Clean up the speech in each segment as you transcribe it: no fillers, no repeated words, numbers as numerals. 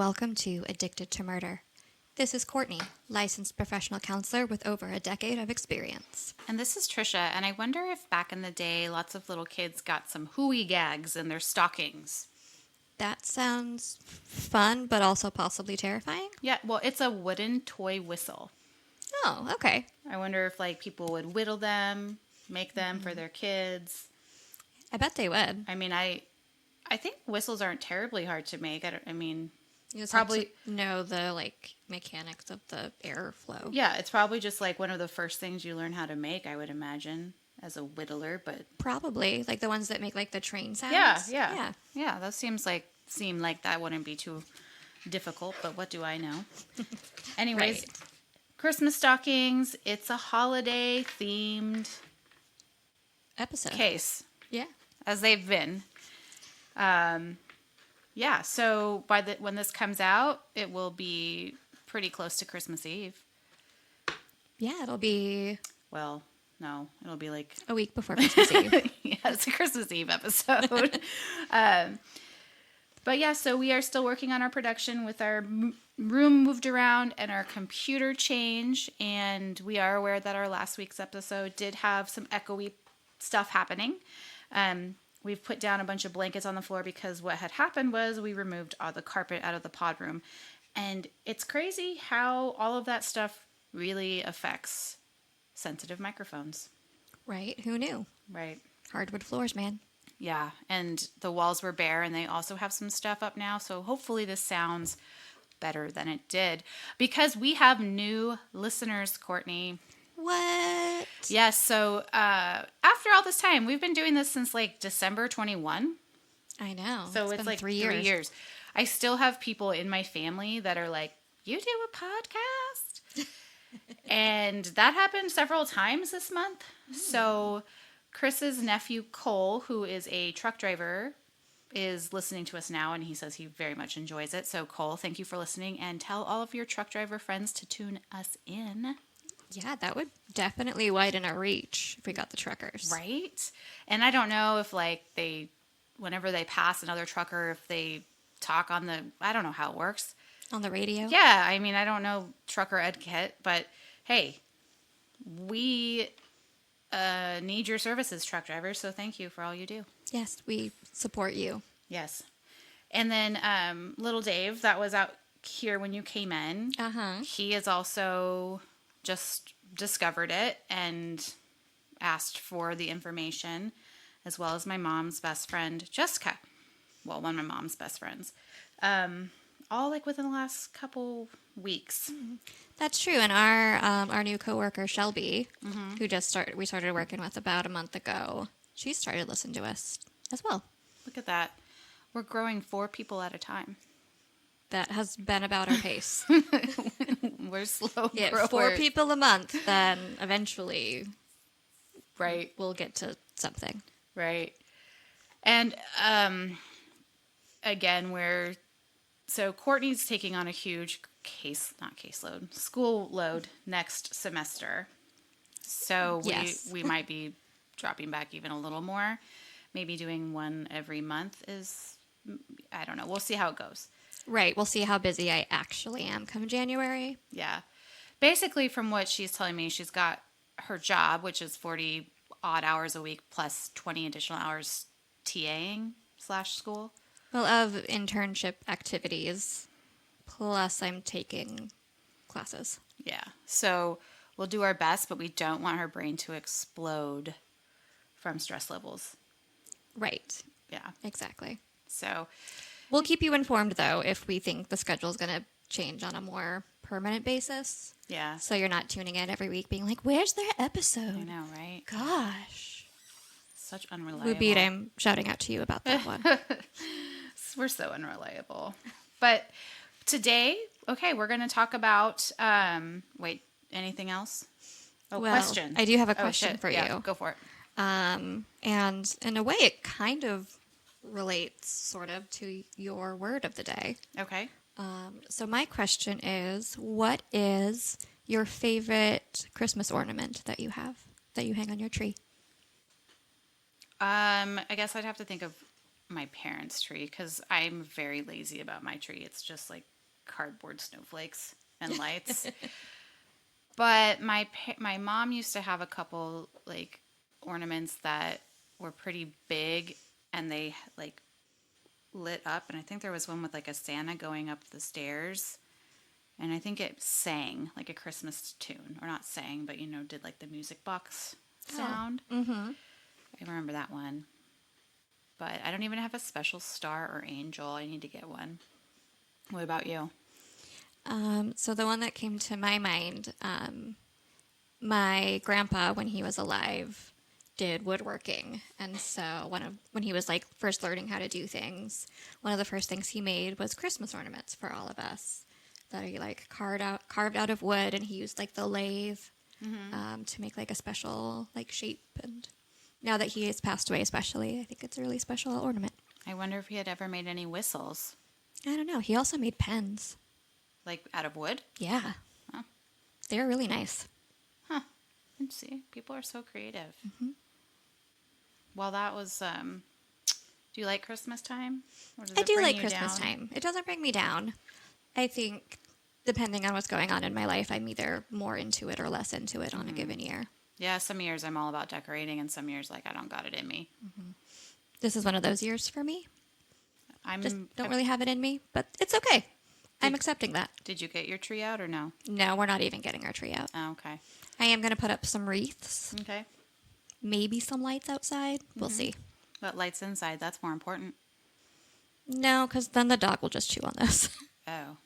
welcome to Addicted to Murder. This is Courtney, licensed professional counselor with over a decade of experience. And this is Trisha, and I wonder if back in the day lots of little kids got some hooey gags in their stockings. That sounds fun, but also possibly terrifying. Yeah, well, it's a wooden toy whistle. Oh, okay. I wonder if people would whittle them, make them for their kids. I bet they would. I mean, I think whistles aren't terribly hard to make. You just probably have to know the mechanics of the airflow. Yeah, it's probably just one of the first things you learn how to make, I would imagine, as a whittler, but Probably like the ones that make the train sounds. Yeah. That seem like that wouldn't be too difficult, but what do I know? Anyways, Right. Christmas stockings, it's a holiday themed Episode. case, Yeah. as they've been. Yeah, so when this comes out, it will be pretty close to Christmas Eve. Yeah, it'll be Well, no, it'll be a week before Christmas Eve. yeah, it's a Christmas Eve episode. But yeah, so we are still working on our production with our room moved around and our computer change. And we are aware that our last week's episode did have some echoey stuff happening. We've put down a bunch of blankets on the floor because what had happened was we removed all the carpet out of the pod room. And it's crazy how all of that stuff really affects sensitive microphones. Right? Who knew? Right. Hardwood floors, man. Yeah. And the walls were bare and they also have some stuff up now. So hopefully this sounds better than it did. Because we have new listeners, Courtney. What? Yes. So after all this time, we've been doing this since December 21. I know. So it's been 3 years. I still have people in my family that are like, you do a podcast? And that happened several times this month. So Chris's nephew, Cole, who is a truck driver, is listening to us now, and he says he very much enjoys it. So Cole, thank you for listening, and tell all of your truck driver friends to tune us in. Yeah, that would definitely widen our reach if we got the truckers. Right? And I don't know if whenever they pass another trucker, if they talk I don't know how it works. On the radio? Yeah, I mean, I don't know trucker etiquette, but hey, we need your services, truck drivers, so thank you for all you do. Yes, we support you. Yes. And then little Dave, that was out here when you came in. Uh-huh. He has also just discovered it and asked for the information, as well as my mom's best friend, Jessica. Well, one of my mom's best friends. All within the last couple weeks. That's true. And our new coworker, Shelby, who we started working with about a month ago, she started listening to us as well. Look at that. We're growing 4 people at a time. That has been about our pace. We're slow Yeah, growers. 4 people a month, then eventually Right. we'll get to something. Right. And again, so Courtney's taking on a huge school load next semester. So Yes. we might be dropping back even a little more. Maybe doing one every month I don't know. We'll see how it goes. Right. We'll see how busy I actually am come January. Yeah. Basically, from what she's telling me, she's got her job, which is 40 odd hours a week plus 20 additional hours TAing / school. Well, of internship activities, plus I'm taking classes. Yeah. So we'll do our best, but we don't want her brain to explode from stress levels. Right. Yeah. Exactly. So We'll keep you informed, though, if we think the schedule is going to change on a more permanent basis. yeah. So you're not tuning in every week being like, where's their episode? I know, right? Gosh. Such unreliable. Lubeat, I'm shouting out to you about that one. We're so unreliable. But today, okay, we're going to talk about, wait, anything else? Oh, Well, question. I do have a Oh, question shit. for Yeah, you. go for it. And in a way, it kind of relates sort of to your word of the day. Okay. So my question is, what is your favorite Christmas ornament that you have, that you hang on your tree? I guess I'd have to think of my parents' tree because I'm very lazy about my tree. It's just cardboard snowflakes and lights. But my mom used to have a couple like ornaments that were pretty big, and they like lit up. And I think there was one with like a Santa going up the stairs, and I think it sang like a Christmas tune, or not sang, but did like the music box sound. Oh. Mm-hmm. I remember that one. But I don't even have a special star or angel. I need to get one. What about you? So the one that came to my mind, my grandpa, when he was alive, did woodworking. And so when he was like first learning how to do things, one of the first things he made was Christmas ornaments for all of us that he like carved out of wood, and he used like the lathe to make like a special like shape. And now that he has passed away, especially, I think it's a really special ornament. I wonder if he had ever made any whistles. I don't know. He also made pens. Like out of wood? Yeah. Huh. They're really nice. Huh. Let's see. People are so creative. Mm-hmm. Well, that was, do you like Christmas time? Or does I it do bring like you Christmas down? time. It doesn't bring me down. I think depending on what's going on in my life, I'm either more into it or less into it on a given year. Yeah, some years I'm all about decorating, and some years, like, I don't got it in me. Mm-hmm. This is one of those years for me. Just don't I'm- really have it in me, but it's okay. I'm accepting that. Did you get your tree out or no? No, we're not even getting our tree out. Oh, okay. I am going to put up some wreaths, Okay. maybe some lights outside. We'll see. But lights inside, that's more important. No, because then the dog will just chew on this. Oh.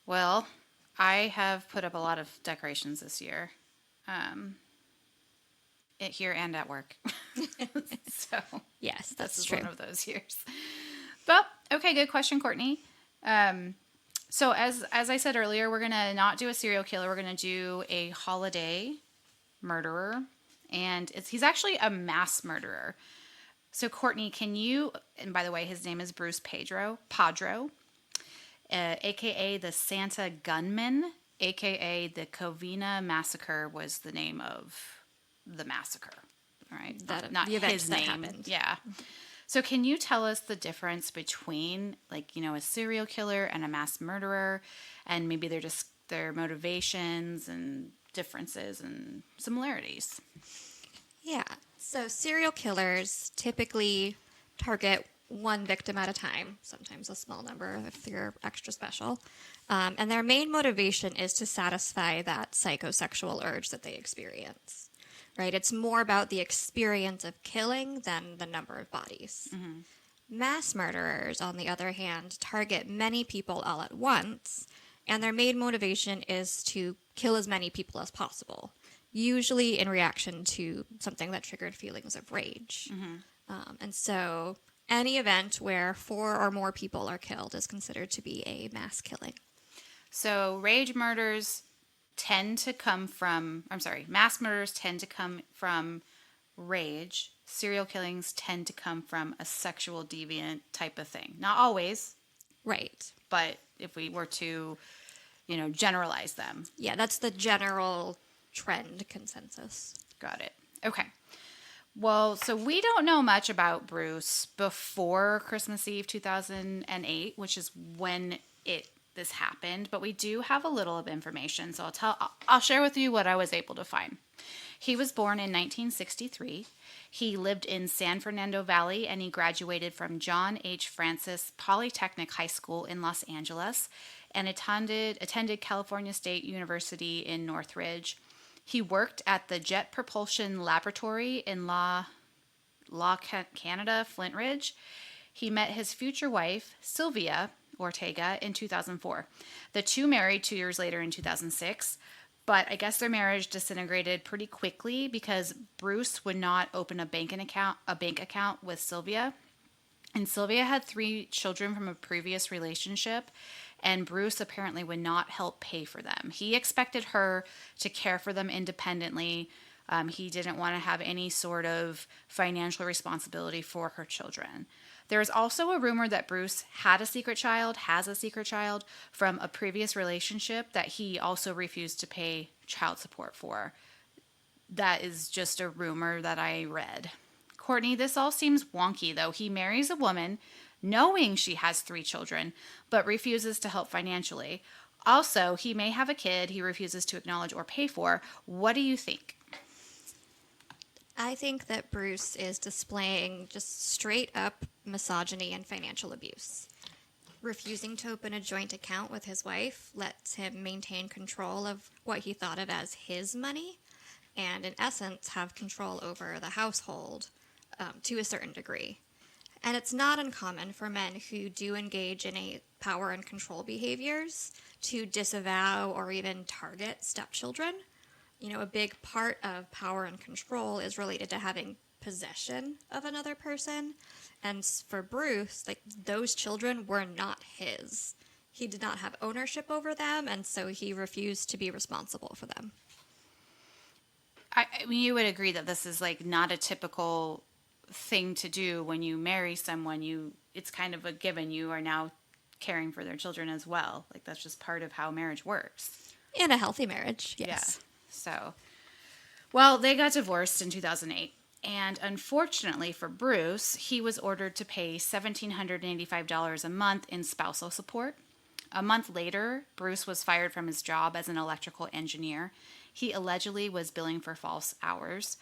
Well, I have put up a lot of decorations this year. Here and at work. So Yes, this that's is true. one of those years. But okay, good question, Courtney. So as I said earlier, we're gonna not do a serial killer. We're gonna do a holiday murderer, and he's actually a mass murderer. So Courtney, can you? And by the way, his name is Bruce Padro, aka the Santa Gunman, aka the Covina Massacre was the name of the massacre. All right, not the event his that name. happened. Yeah. So can you tell us the difference between a serial killer and a mass murderer, and maybe their motivations and differences and similarities? Yeah. So serial killers typically target one victim at a time, sometimes a small number if you're extra special. And their main motivation is to satisfy that psychosexual urge that they experience. Right? It's more about the experience of killing than the number of bodies. Mm-hmm. Mass murderers, on the other hand, target many people all at once, and their main motivation is to kill as many people as possible, usually in reaction to something that triggered feelings of rage. Mm-hmm. And so any event where 4 or more people are killed is considered to be a mass killing. So rage murders tend to come from, mass murders tend to come from rage. Serial killings tend to come from a sexual deviant type of thing. Not always. Right. But if we were to, generalize them. Yeah, that's the general trend consensus. Got it. Okay. Well, so we don't know much about Bruce before Christmas Eve 2008, which is when this happened, but we do have a little of information. So I'll share with you what I was able to find. He was born in 1963. He lived in San Fernando Valley, and he graduated from John H. Francis Polytechnic High School in Los Angeles and attended California State University in Northridge. He worked at the Jet Propulsion Laboratory in Canada, Flint Ridge. He met his future wife, Sylvia Ortega, in 2004. The two married 2 years later in 2006, but I guess their marriage disintegrated pretty quickly because Bruce would not open a bank account with Sylvia. And Sylvia had 3 children from a previous relationship, and Bruce apparently would not help pay for them. He expected her to care for them independently. He didn't want to have any sort of financial responsibility for her children. There is also a rumor that Bruce has a secret child from a previous relationship that he also refused to pay child support for. That is just a rumor that I read. Courtney, this all seems wonky, though. He marries a woman knowing she has 3 children, but refuses to help financially. Also, he may have a kid he refuses to acknowledge or pay for. What do you think? I think that Bruce is displaying just straight up misogyny and financial abuse. Refusing to open a joint account with his wife lets him maintain control of what he thought of as his money, and in essence have control over the household to a certain degree. And it's not uncommon for men who do engage in a power and control behaviors to disavow or even target stepchildren. You know, a big part of power and control is related to having possession of another person. And for Bruce, like, those children were not his. He did not have ownership over them, and so he refused to be responsible for them. I mean, you would agree that this is like not a typical thing to do when you marry someone. It's kind of a given. You are now caring for their children as well. Like, that's just part of how marriage works. In a healthy marriage, yes. Yeah. So, well, they got divorced in 2008. And unfortunately for Bruce, he was ordered to pay $1,785 a month in spousal support. A month later, Bruce was fired from his job as an electrical engineer. He allegedly was billing for false hours.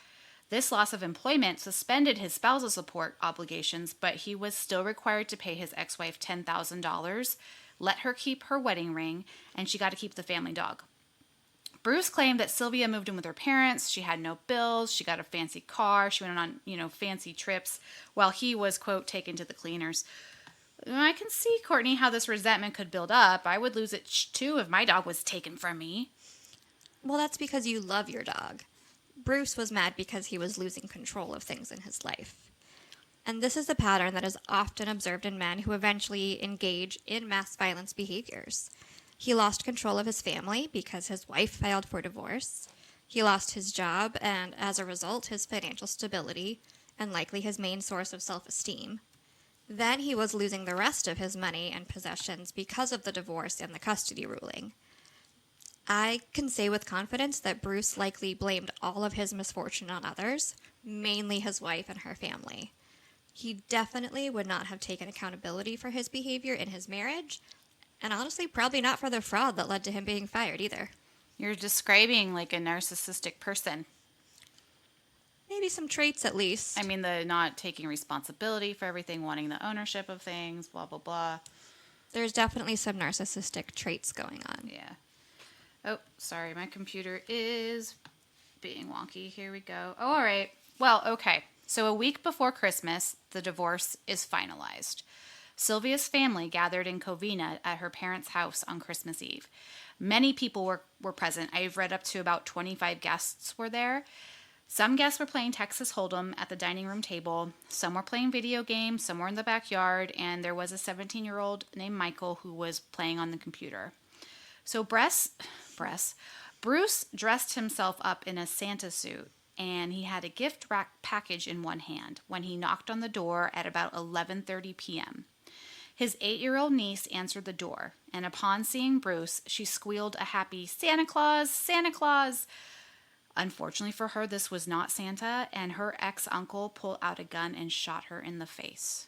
This loss of employment suspended his spousal support obligations, but he was still required to pay his ex-wife $10,000, let her keep her wedding ring, and she got to keep the family dog. Bruce claimed that Sylvia moved in with her parents. She had no bills. She got a fancy car. She went on, fancy trips while he was, quote, taken to the cleaners. I can see, Courtney, how this resentment could build up. I would lose it too if my dog was taken from me. Well, that's because you love your dog. Bruce was mad because he was losing control of things in his life. And this is a pattern that is often observed in men who eventually engage in mass violence behaviors. He lost control of his family because his wife filed for divorce. He lost his job and, as a result, his financial stability and likely his main source of self-esteem. Then he was losing the rest of his money and possessions because of the divorce and the custody ruling. I can say with confidence that Bruce likely blamed all of his misfortune on others, mainly his wife and her family. He definitely would not have taken accountability for his behavior in his marriage, and honestly, probably not for the fraud that led to him being fired either. You're describing like a narcissistic person. Maybe some traits at least. I mean, the not taking responsibility for everything, wanting the ownership of things, blah, blah, blah. There's definitely some narcissistic traits going on. Yeah. Oh, sorry, my computer is being wonky. Here we go. Oh, all right. Well, okay. So a week before Christmas, the divorce is finalized. Sylvia's family gathered in Covina at her parents' house on Christmas Eve. Many people were present. I've read up to about 25 guests were there. Some guests were playing Texas Hold'em at the dining room table. Some were playing video games. Some were in the backyard. And there was a 17-year-old named Michael who was playing on the computer. So Bruce dressed himself up in a Santa suit, and he had a gift package in one hand when he knocked on the door at about 11:30 p.m. His 8-year-old niece answered the door, and upon seeing Bruce, she squealed a happy, "Santa Claus, Santa Claus." Unfortunately for her, this was not Santa, and her ex-uncle pulled out a gun and shot her in the face.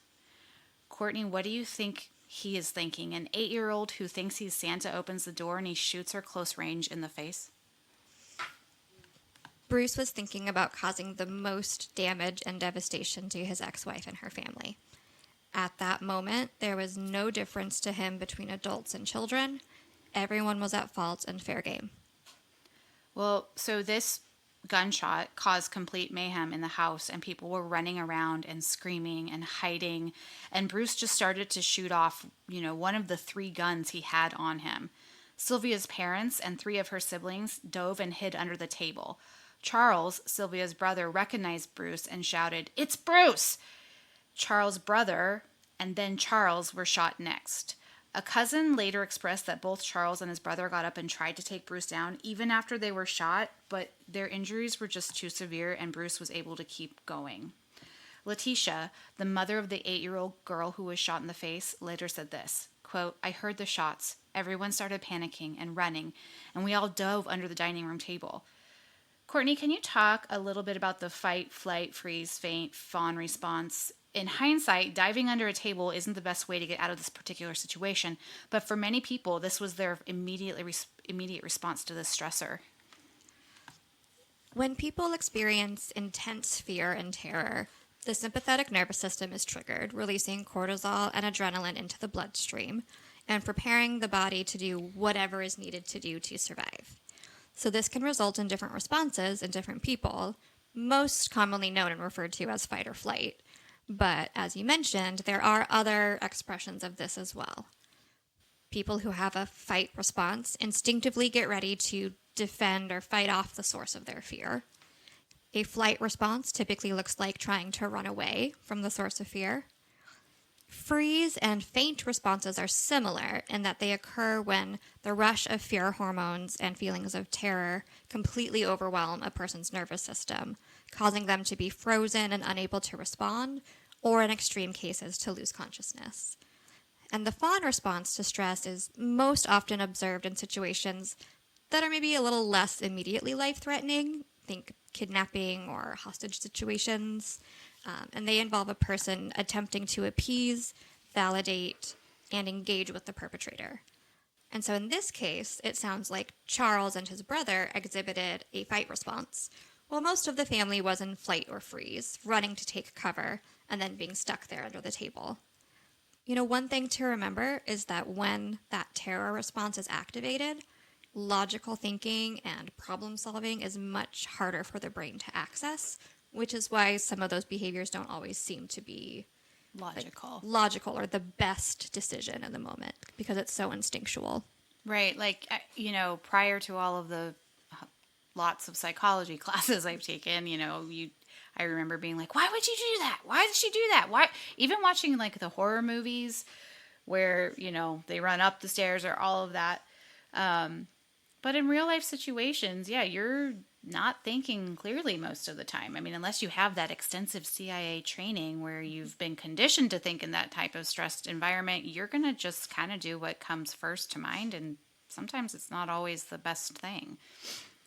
Courtney, what do you think he is thinking? An 8-year-old who thinks he's Santa opens the door and he shoots her close range in the face? Bruce was thinking about causing the most damage and devastation to his ex-wife and her family. At that moment, there was no difference to him between adults and children. Everyone was at fault and fair game. Well, so this gunshot caused complete mayhem in the house, and people were running around and screaming and hiding. And Bruce just started to shoot off, one of the 3 guns he had on him. Sylvia's parents and 3 of her siblings dove and hid under the table. Charles, Sylvia's brother, recognized Bruce and shouted, "It's Bruce!" Charles' brother and then Charles were shot next. A cousin later expressed that both Charles and his brother got up and tried to take Bruce down even after they were shot, but their injuries were just too severe and Bruce was able to keep going. Letitia, the mother of the 8-year-old girl who was shot in the face, later said this, quote, "I heard the shots. Everyone started panicking and running, and we all dove under the dining room table." Courtney, can you talk a little bit about the fight, flight, freeze, faint, fawn response in hindsight, diving under a table isn't the best way to get out of this particular situation. But for many people, this was their immediate response to this stressor. When people experience intense fear and terror, the sympathetic nervous system is triggered, releasing cortisol and adrenaline into the bloodstream and preparing the body to do whatever is needed to do to survive. So this can result in different responses in different people, most commonly known and referred to as fight or flight. But as you mentioned, there are other expressions of this as well. People who have a fight response instinctively get ready to defend or fight off the source of their fear. A flight response typically looks like trying to run away from the source of fear. Freeze and faint responses are similar in that they occur when the rush of fear hormones and feelings of terror completely overwhelm a person's nervous system, causing them to be frozen and unable to respond, or in extreme cases to lose consciousness. And the fawn response to stress is most often observed in situations that are maybe a little less immediately life-threatening. Think kidnapping or hostage situations. And they involve a person attempting to appease, validate, and engage with the perpetrator. And so in this case, it sounds like Charles and his brother exhibited a fight response, while most of the family was in flight or freeze, running to take cover and then being stuck there under the table. You know, one thing to remember is that when that terror response is activated, logical thinking and problem solving is much harder for the brain to access, which is why some of those behaviors don't always seem to be logical or the best decision in the moment because it's so instinctual. Right. Like, prior to all of the lots of psychology classes I've taken, I remember being like, why would you do that? Why did she do that? Why? Even watching like the horror movies where, they run up the stairs or all of that. But in real life situations, you're not thinking clearly most of the time. I mean, unless you have that extensive CIA training where you've been conditioned to think in that type of stressed environment, you're going to just kind of do what comes first to mind. And sometimes it's not always the best thing.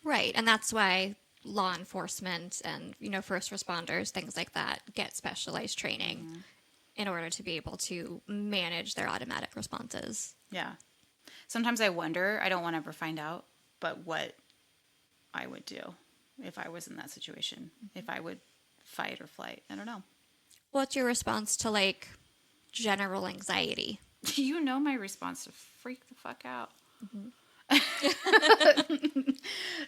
Right. And that's why law enforcement and, first responders, things like that, get specialized training in order to be able to manage their automatic responses. Yeah. Sometimes I wonder, I don't want to ever find out, but what I would do if I was in that situation, if I would fight or flight. I don't know. What's your response to like general anxiety? You know my response to freak the fuck out. Mm-hmm.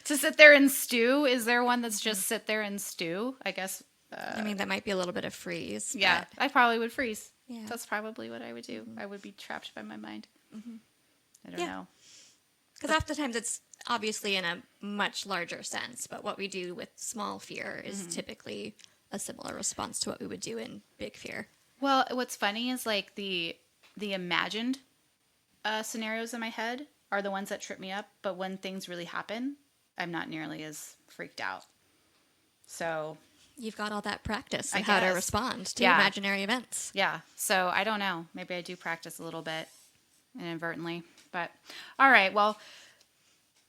To sit there and stew. Is there one that's just sit there and stew? I guess. That might be a little bit of freeze. Yeah, I probably would freeze. Yeah. That's probably what I would do. I would be trapped by my mind. Mm-hmm. I don't know. Because oftentimes it's obviously in a much larger sense, but what we do with small fear is typically a similar response to what we would do in big fear. Well, what's funny is like the imagined scenarios in my head are the ones that trip me up, but when things really happen, I'm not nearly as freaked out. So you've got all that practice on how to respond to imaginary events. Yeah. So I don't know. Maybe I do practice a little bit inadvertently. But all right. Well,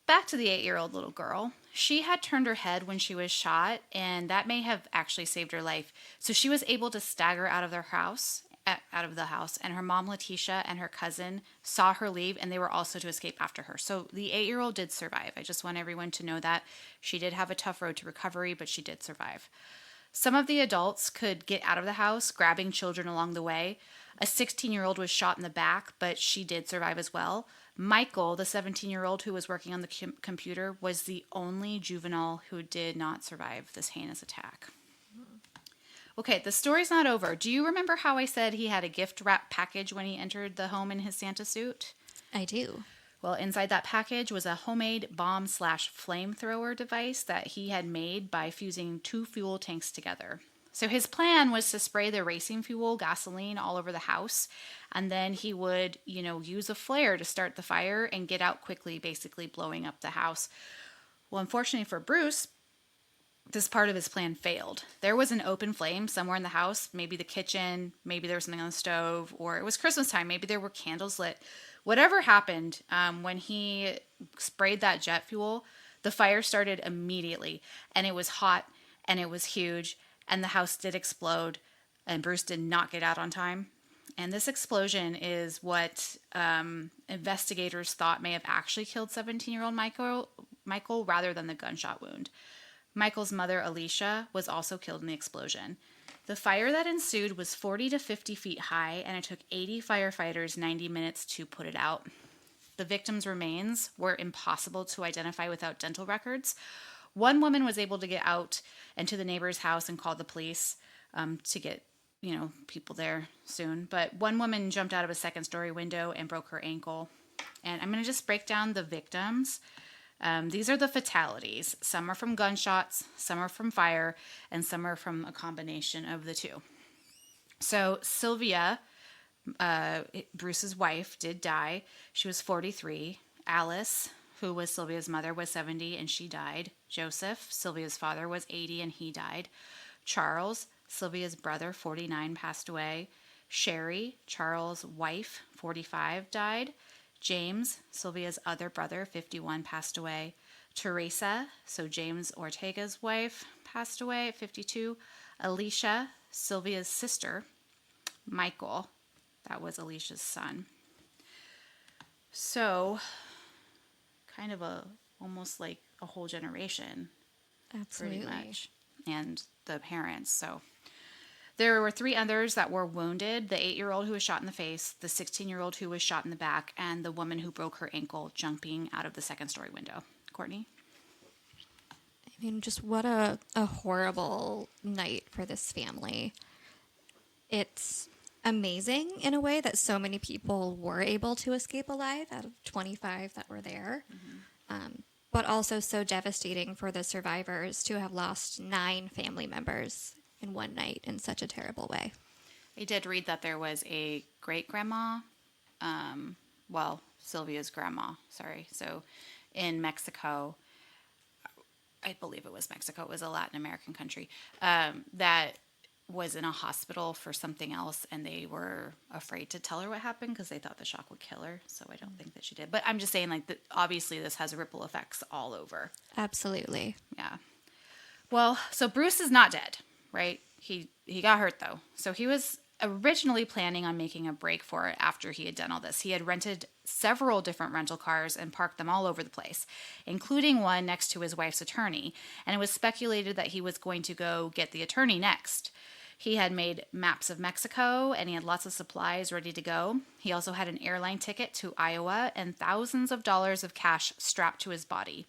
back to the 8-year-old little girl. She had turned her head when she was shot, and that may have actually saved her life. So she was able to stagger out of the house, and her mom, Letitia, and her cousin saw her leave, and they were also to escape after her. So the 8-year-old did survive. I just want everyone to know that. She did have a tough road to recovery, but she did survive. Some of the adults could get out of the house, grabbing children along the way. A 16-year-old was shot in the back, but she did survive as well. Michael, the 17-year-old who was working on the computer, was the only juvenile who did not survive this heinous attack. Okay, the story's not over. Do you remember how I said he had a gift wrap package when he entered the home in his Santa suit? I do. Well, inside that package was a homemade bomb/flamethrower device that he had made by fusing 2 fuel tanks together. So his plan was to spray the racing fuel, gasoline, all over the house, and then he would, use a flare to start the fire and get out quickly, basically blowing up the house. Well, unfortunately for Bruce, this part of his plan failed. There was an open flame somewhere in the house, maybe the kitchen, maybe there was something on the stove, or it was Christmas time, maybe there were candles lit. Whatever happened, when he sprayed that jet fuel, the fire started immediately, and it was hot, and it was huge, and the house did explode. and Bruce did not get out on time. And this explosion is what investigators thought may have actually killed 17-year-old Michael rather than the gunshot wound. Michael's mother, Alicia, was also killed in the explosion. The fire that ensued was 40 to 50 feet high, and it took 80 firefighters 90 minutes to put it out. The victims' remains were impossible to identify without dental records. One woman was able to get out and to the neighbor's house and call the police to get, people there soon. But one woman jumped out of a second-story window and broke her ankle. And I'm going to just break down the victims. These are the fatalities. Some are from gunshots, some are from fire, and some are from a combination of the two. So Sylvia, Bruce's wife, did die. She was 43. Alice, who was Sylvia's mother, was 70, and she died. Joseph, Sylvia's father, was 80, and he died. Charles, Sylvia's brother, 49, passed away. Sherry, Charles' wife, 45, died. James, Sylvia's other brother, 51, passed away. Teresa, so James Ortega's wife, passed away at 52. Alicia, Sylvia's sister. Michael, that was Alicia's son. So, kind of almost like a whole generation. Absolutely. Pretty much. And the parents, so... There were 3 others that were wounded, the 8-year-old who was shot in the face, the 16-year-old who was shot in the back, and the woman who broke her ankle jumping out of the second-story window. Courtney? I mean, just what a horrible night for this family. It's amazing in a way that so many people were able to escape alive out of 25 that were there. But also so devastating for the survivors to have lost 9 family members in one night in such a terrible way. I did read that there was a great-grandma, Sylvia's grandma, so in Mexico, I believe it was Mexico, it was a Latin American country, that was in a hospital for something else, and they were afraid to tell her what happened because they thought the shock would kill her, so I don't think that she did. But I'm just saying, obviously this has ripple effects all over. Absolutely. Yeah. Well, so Bruce is not dead. Right? He got hurt, though. So he was originally planning on making a break for it after he had done all this. He had rented several different rental cars and parked them all over the place, including one next to his wife's attorney. And it was speculated that he was going to go get the attorney next. He had made maps of Mexico, and he had lots of supplies ready to go. He also had an airline ticket to Iowa and thousands of dollars of cash strapped to his body.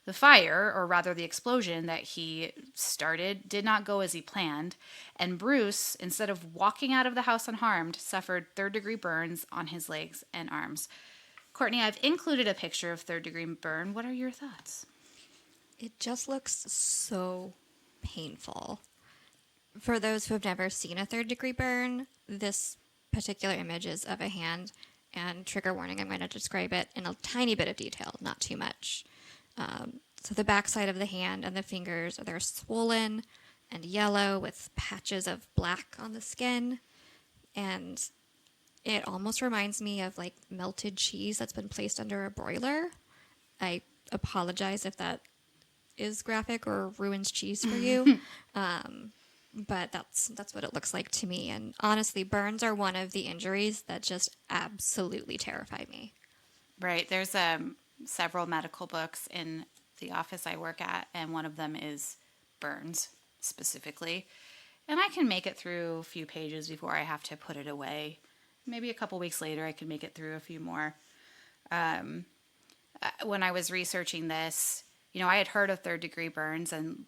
The fire, or rather the explosion that he started, did not go as he planned, and Bruce, instead of walking out of the house unharmed, suffered third-degree burns on his legs and arms. Courtney, I've included a picture of third-degree burn. What are your thoughts? It just looks so painful. For those who have never seen a third-degree burn, this particular image is of a hand, and trigger warning, I'm going to describe it in a tiny bit of detail, not too much. So the backside of the hand and the fingers, they're swollen and yellow with patches of black on the skin. And it almost reminds me of like melted cheese that's been placed under a broiler. I apologize if that is graphic or ruins cheese for you. But that's what it looks like to me. And honestly, burns are one of the injuries that just absolutely terrify me. Right. There's several medical books in the office I work at, and one of them is burns specifically. And I can make it through a few pages before I have to put it away. Maybe a couple weeks later, I can make it through a few more. When I was researching this, I had heard of third-degree burns, and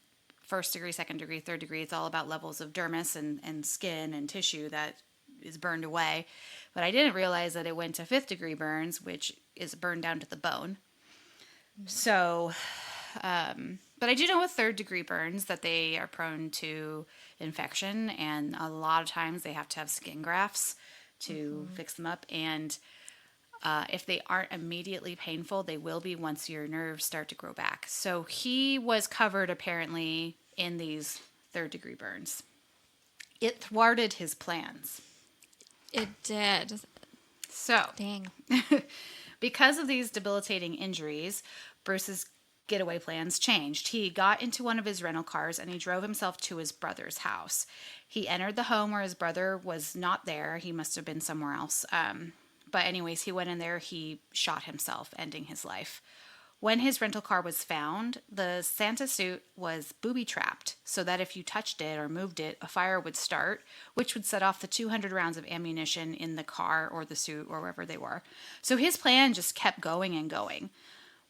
first degree, second degree, third degree, it's all about levels of dermis and skin and tissue that is burned away. But I didn't realize that it went to 5th-degree burns, which is burned down to the bone. So, but I do know with 3rd-degree burns that they are prone to infection, and a lot of times they have to have skin grafts to fix them up. And if they aren't immediately painful, they will be once your nerves start to grow back. So he was covered apparently in these 3rd-degree burns. It thwarted his plans. It did. So, dang. Because of these debilitating injuries, Bruce's getaway plans changed. He got into one of his rental cars and he drove himself to his brother's house. He entered the home where his brother was not there. He must have been somewhere else. But anyways, he went in there. He shot himself, ending his life. When his rental car was found, the Santa suit was booby-trapped so that if you touched it or moved it, a fire would start, which would set off the 200 rounds of ammunition in the car or the suit or wherever they were. So his plan just kept going and going.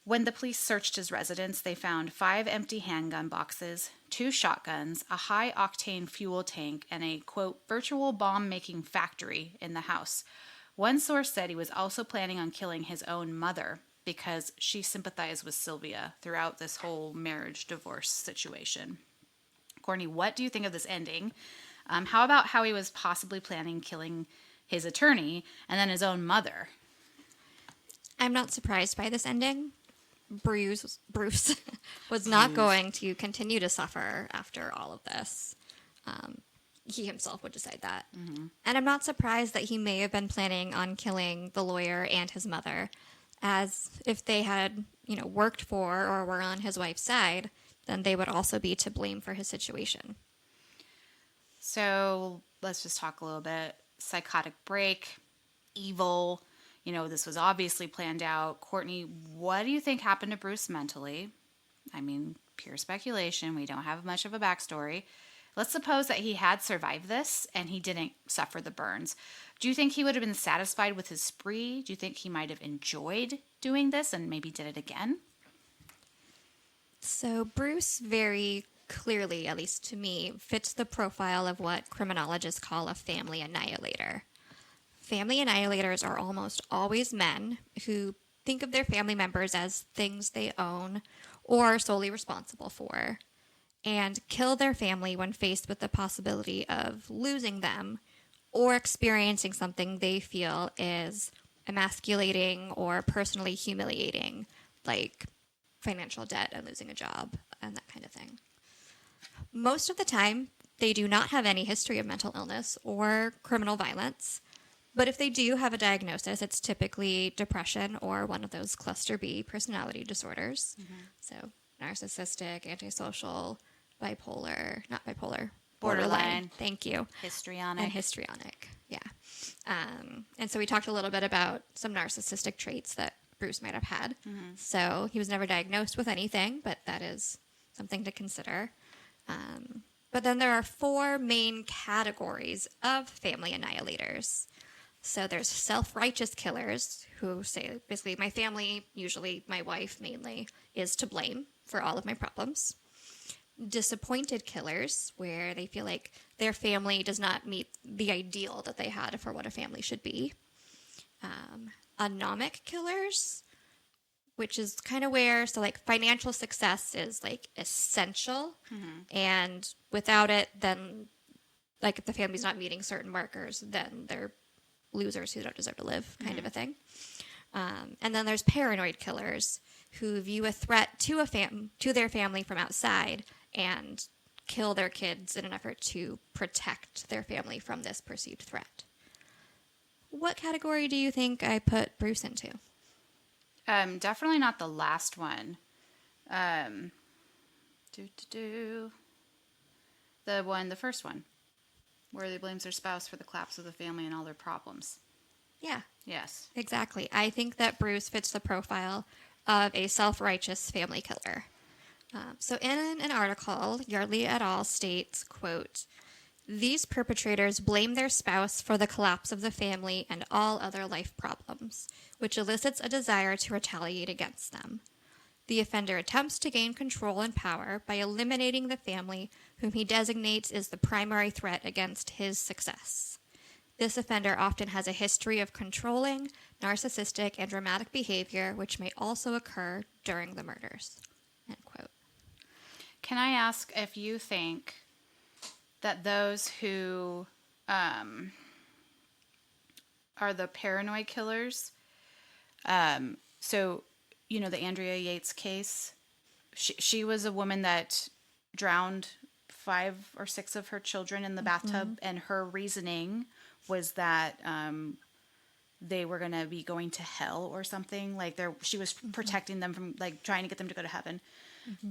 When the police searched his residence, they found 5 empty handgun boxes, 2 shotguns, a high-octane fuel tank, and a, quote, virtual bomb-making factory in the house. One source said he was also planning on killing his own mother because she sympathized with Sylvia throughout this whole marriage-divorce situation. Courtney, what do you think of this ending? How about how he was possibly planning killing his attorney and then his own mother? I'm not surprised by this ending. Bruce was not going to continue to suffer after all of this. He himself would decide that. Mm-hmm. And I'm not surprised that he may have been planning on killing the lawyer and his mother, as if they had, worked for or were on his wife's side, then they would also be to blame for his situation. So let's just talk a little bit. Psychotic break, evil. This was obviously planned out. Courtney, what do you think happened to Bruce mentally? I mean, pure speculation. We don't have much of a backstory. Let's suppose that he had survived this and he didn't suffer the burns. Do you think he would have been satisfied with his spree? Do you think he might have enjoyed doing this and maybe did it again? So Bruce very clearly, at least to me, fits the profile of what criminologists call a family annihilator. Family annihilators are almost always men who think of their family members as things they own or are solely responsible for, and kill their family when faced with the possibility of losing them or experiencing something they feel is emasculating or personally humiliating, like financial debt and losing a job and that kind of thing. Most of the time, they do not have any history of mental illness or criminal violence, but if they do have a diagnosis, it's typically depression or one of those cluster B personality disorders. Mm-hmm. So narcissistic, antisocial, bipolar, not bipolar, borderline. Thank you. Histrionic. And histrionic, yeah. And so we talked a little bit about some narcissistic traits that Bruce might have had. Mm-hmm. So he was never diagnosed with anything, but that is something to consider. But then there are 4 main categories of family annihilators. So there's self-righteous killers who say, basically, my family, usually my wife mainly, is to blame for all of my problems. Disappointed killers, where they feel like their family does not meet the ideal that they had for what a family should be. Anomic killers, which is kind of where, so like financial success is like essential. Mm-hmm. And without it, then like if the family's not meeting certain markers, then they're losers who don't deserve to live, kind of a thing. And then there's paranoid killers who view a threat to their family from outside and kill their kids in an effort to protect their family from this perceived threat. What category do you think I put Bruce into? Definitely not the last one. The first one, where they blames their spouse for the collapse of the family and all their problems. Yeah. Yes. Exactly. I think that Bruce fits the profile of a self-righteous family killer. So in an article, Yardley et al. States, quote, "These perpetrators blame their spouse for the collapse of the family and all other life problems, which elicits a desire to retaliate against them. The offender attempts to gain control and power by eliminating the family whom he designates as the primary threat against his success. This offender often has a history of controlling, narcissistic, and dramatic behavior, which may also occur during the murders." End quote. Can I ask if you think that those who are the paranoid killers, so, the Andrea Yates case, she was a woman that drowned 5 or 6 of her children in the bathtub, and her reasoning was that they were going to be going to hell or something. Like she was protecting them from, like, trying to get them to go to heaven,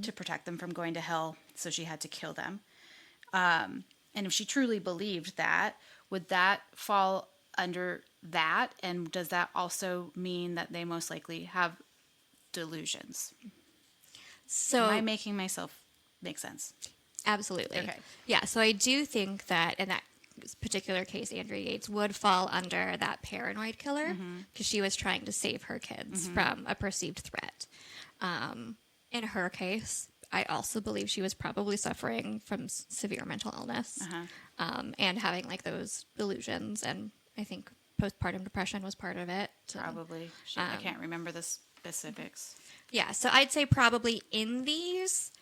to protect them from going to hell. So she had to kill them. And if she truly believed that, would that fall under that? And does that also mean that they most likely have delusions? So Am I making myself make sense? absolutely. Okay. Yeah, so I do think that in that particular case, Andrea Yates would fall under that paranoid killer because she was trying to save her kids from a perceived threat. In her case, I also believe she was probably suffering from severe mental illness and having like those delusions. And I think postpartum depression was part of it. Probably. I can't remember the specifics. Yeah, so I'd say probably in these,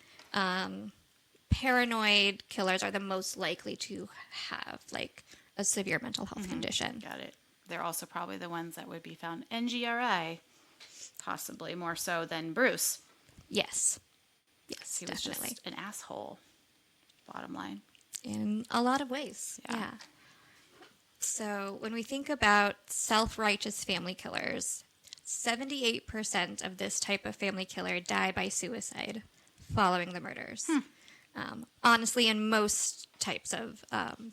paranoid killers are the most likely to have like a severe mental health condition. Got it. They're also probably the ones that would be found NGRI, possibly more so than Bruce. Yes. Yes, He was definitely. just an asshole, bottom line. In a lot of ways. Yeah. Yeah. So when we think about self-righteous family killers, 78% of this type of family killer die by suicide following the murders. Honestly, in most types of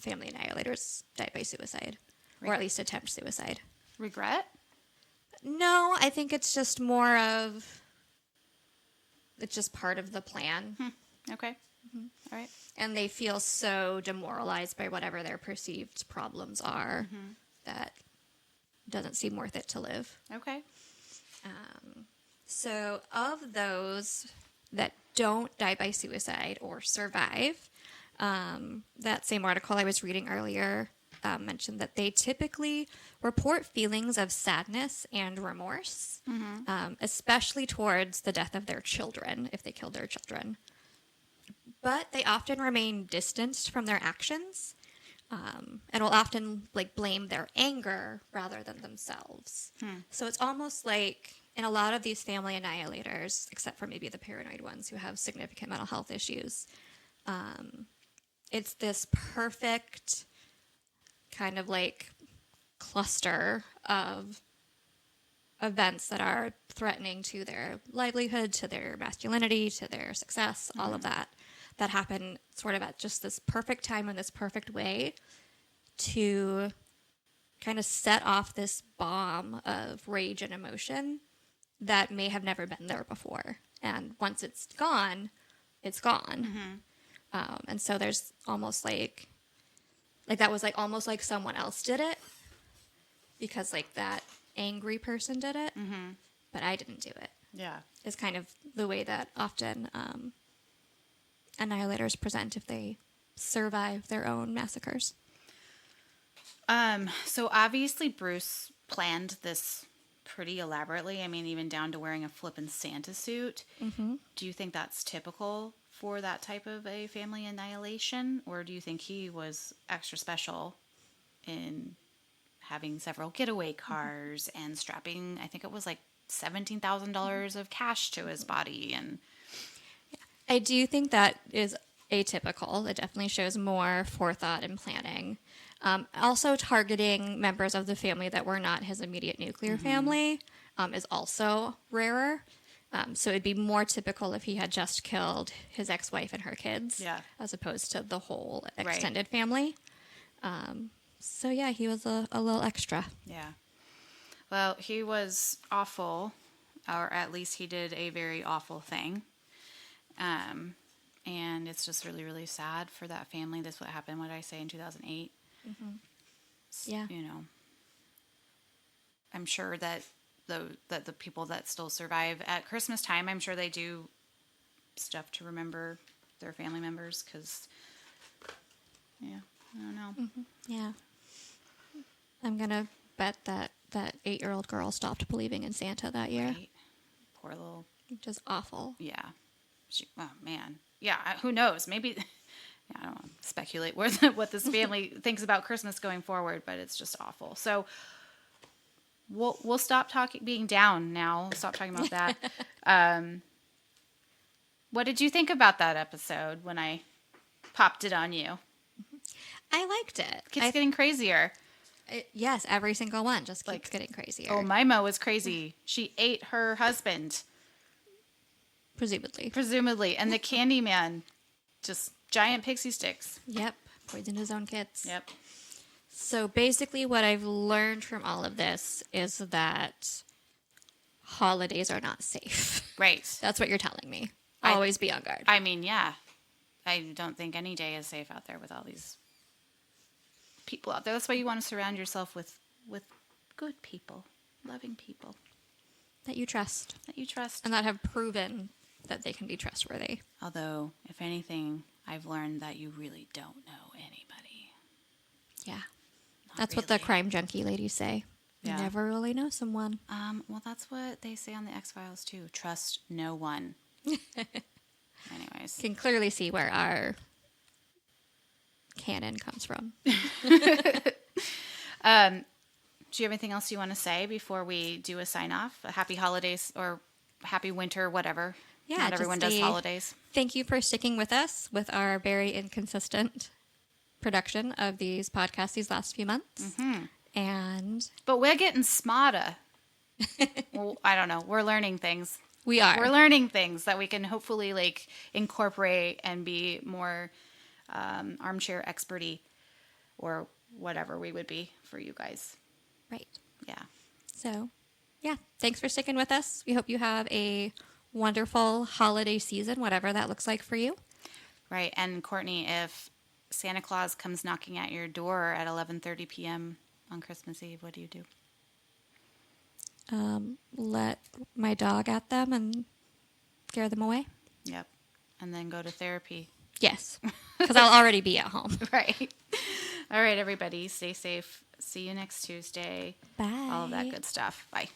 family annihilators die by suicide, or at least attempt suicide. Regret? No, I think it's just more of, it's just part of the plan. Okay. All right. And they feel so demoralized by whatever their perceived problems are that it doesn't seem worth it to live. Okay. So of those that don't die by suicide or survive, that same article I was reading earlier mentioned that they typically report feelings of sadness and remorse, especially towards the death of their children, if they killed their children. But they often remain distanced from their actions, and will often like blame their anger rather than themselves. So it's almost like in a lot of these family annihilators, except for maybe the paranoid ones who have significant mental health issues, it's this perfect kind of like cluster of events that are threatening to their livelihood, to their masculinity, to their success, all of that happen sort of at just this perfect time in this perfect way to kind of set off this bomb of rage and emotion that may have never been there before. And once it's gone, it's gone. And so there's almost like that was like almost like someone else did it because like that angry person did it, but I didn't do it. Yeah. Is kind of the way that often annihilators present if they survive their own massacres. So obviously Bruce planned this pretty elaborately. I mean, even down to wearing a flippin' Santa suit. Do you think that's typical for that type of a family annihilation? Or do you think he was extra special in having several getaway cars and strapping, I think it was like $17,000 of cash to his body? And I do think that is atypical. It definitely shows more forethought and planning. Also, targeting members of the family that were not his immediate nuclear family is also rarer. So it'd be more typical if he had just killed his ex-wife and her kids, as opposed to the whole extended family. So yeah, he was a little extra. Yeah. Well, he was awful, or at least he did a very awful thing. And it's just really, really sad for that family. This what happened, what did I say, in 2008? Yeah. You know, I'm sure that the people that still survive at Christmas time, I'm sure they do stuff to remember their family members, because, yeah, I don't know. Yeah. I'm going to bet that 8-year-old girl stopped believing in Santa that year. Right. Poor little... Which is awful. Yeah. Oh, man. Yeah, who knows? Maybe... I don't want to speculate what this family thinks about Christmas going forward, but it's just awful. So we'll stop being down now. Stop talking about that. What did you think about that episode when I popped it on you? I liked it. It's getting crazier. Yes, every single one just keeps Like, getting crazier. Oh, Mimo was crazy. She ate her husband, presumably. and the Candyman, just giant pixie sticks. Yep, poisoned his own kids. Yep. So basically, what I've learned from all of this is that holidays are not safe. Right. That's what you're telling me. I- Always be on guard. I mean, yeah. I don't think any day is safe out there with all these people out there. That's why you want to surround yourself with good people, loving people That you trust that you trust. and that have proven that they can be trustworthy. Although, if anything, I've learned that you really don't know anybody. Yeah. Not That's what the really. crime junkie ladies say. Yeah. You never really know someone. Well, that's what they say on the X-Files, too. Trust no one. Anyways. You can clearly see where our canon comes from. Do you have anything else you want to say before we do a sign-off? A happy holidays or happy winter, whatever. Yeah, Not everyone does just holidays. Thank you for sticking with us with our very inconsistent production of these podcasts these last few months. Mm-hmm. And But we're getting smarter. Well, I don't know. We're learning things. we are. We're learning things that we can hopefully like incorporate and be more armchair experty or whatever we would be for you guys. Right. Yeah. So, yeah, thanks for sticking with us. We hope you have a wonderful holiday season, whatever that looks like for you. Right. And Courtney, if Santa Claus comes knocking at your door at 11:30 p.m. on Christmas Eve, what do you do? Let my dog at them and scare them away. Yep. And then go to therapy. Yes, because I'll already be at home. Right. All right, everybody. Stay safe. See you next Tuesday. Bye. All of that good stuff. Bye.